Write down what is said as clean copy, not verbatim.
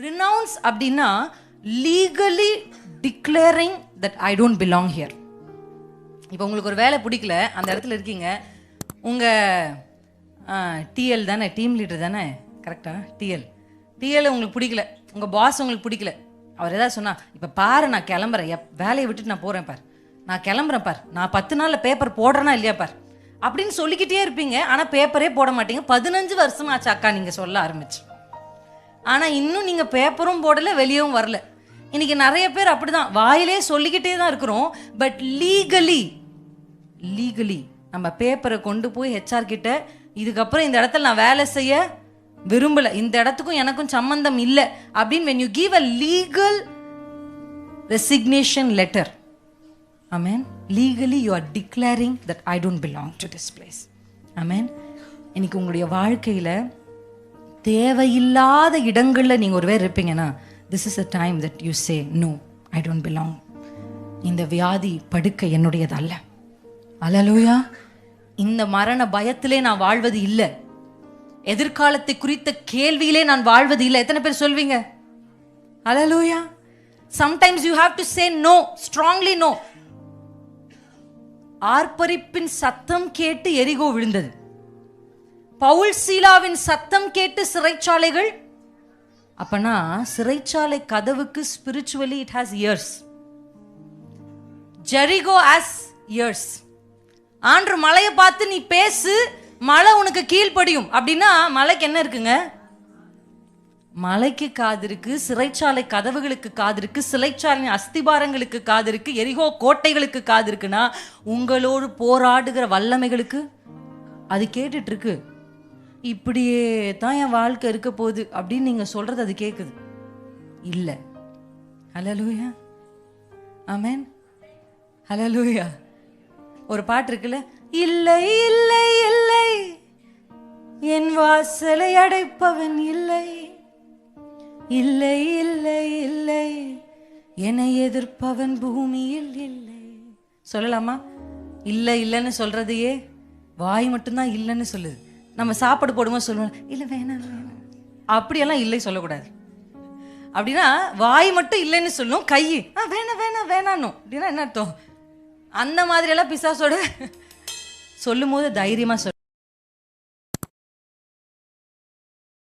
Renounce அப்படின்னா legally declaring that I don't belong here. இப்போ உங்களுக்கு ஒரு வேலை பிடிக்கல, அந்த இடத்துல இருக்கீங்க, உங்கள் டிஎல் தானே, டீம் லீடர் தானே, கரெக்டாக டிஎல் உங்களுக்கு பிடிக்கல, உங்கள் பாஸ் உங்களுக்கு பிடிக்கல. அவர் எதாவது சொன்னால், இப்போ பாரு நான் கிளம்புறேன், வேலையை விட்டுட்டு நான் போகிறேன் பார், நான் கிளம்புறேன் பார், நான் 10 நாளில் பேப்பர் போடுறேன்னா இல்லையா பார் அப்படின்னு சொல்லிக்கிட்டே இருப்பீங்க. ஆனால் பேப்பரே போட மாட்டீங்க. 15 வருஷம் ஆச்சு அக்கா நீங்கள் சொல்ல ஆரம்பிச்சு. ஆனால் இன்னும் நீங்கள் பேப்பரும் போடலை, வெளியவும் வரல. இன்றைக்கி நிறைய பேர் அப்படி தான் வாயிலே சொல்லிக்கிட்டே தான் இருக்கிறோம். பட் லீகலி நம்ம பேப்பரை கொண்டு போய் ஹெச்ஆர் கிட்ட, இதுக்கப்புறம் இந்த இடத்துல நான் வேலை செய்ய விரும்பலை, இந்த இடத்துக்கும் எனக்கும் சம்பந்தம் இல்லை அப்படின்னு when you give a legal resignation letter, amen, legally you are declaring that I don't belong to this place. amen. இன்னைக்கு உங்களுடைய வாழ்க்கையில் தேவையில்லாத இடங்களில் நீங்கள் ஒருவேளை இருப்பீங்கன்னா, this is a time that you say no, I don't belong. இந்த வியாதி படுக்கை என்னுடையது அல்ல. அல்லேலூயா. இந்த மரண பயத்திலே நான் வாழ்வது இல்லை, எதிர்காலத்தை குறித்த கேள்வியிலே நான் வாழ்வது இல்லை. எத்தனை பேர் சொல்வீங்க அல்லேலூயா? sometimes you have to say no, strongly no. ஆர்ப்பரிப்பின் சத்தம் கேட்டு எரிகோ விழுந்தது. பவுல் சீலாவின் சத்தம் கேட்டு சிறைச்சாலைகள். அப்பனா சிறைச்சாலை கதவுக்கு spiritually it has years. Jericho has years. ஆண்டு மலையை பார்த்து நீ பேசு, மலை உனக்கு கீழ்ப்படியும் அப்படின்னா மலைக்கு என்ன இருக்குங்க? மலைக்கு காது இருக்கு, சிறைச்சாலை கதவுகளுக்கு காது இருக்கு, சிறைச்சாலை அஸ்திபாரங்களுக்கு காது இருக்கு, எரிகோ கோட்டைகளுக்கு காது இருக்குன்னா உங்களோடு போராடுகிற வல்லமைகளுக்கு அது கேட்டுட்டு இருக்கு. இப்படியே தான் என் வாழ்க்கை இருக்க போகுது அப்படின்னு நீங்க சொல்றது அது கேட்குது இல்ல. ஹல்லேலூயா, ஆமென், ஹல்லேலூயா. ஒரு பாட்டு இருக்குல்ல, இல்லை இல்லை இல்லை என் வாசலை அடைப்பவன் இல்லை, இல்லை இல்லை இல்லை என்னை எதிர்ப்பவன் பூமியில் இல்லை. சொல்லலாமா? இல்லை இல்லைன்னு சொல்றதையே வாய் மட்டும்தான் இல்லைன்னு சொல்லுது. நம்ம சாப்பாடு போடும்போது சொல்லுவோம், இல்லை வேணாம் வேணாம், அப்படியெல்லாம் இல்லை சொல்லக்கூடாது. அப்படின்னா வாய் மட்டும் இல்லைன்னு சொல்லும், கை வேணாம் வேணாம் வேணான்னு அப்படின்னா என்ன அர்த்தம்? அந்த மாதிரியெல்லாம் பிசாசோட சொல்லும் போது தைரியமாக சொல்ல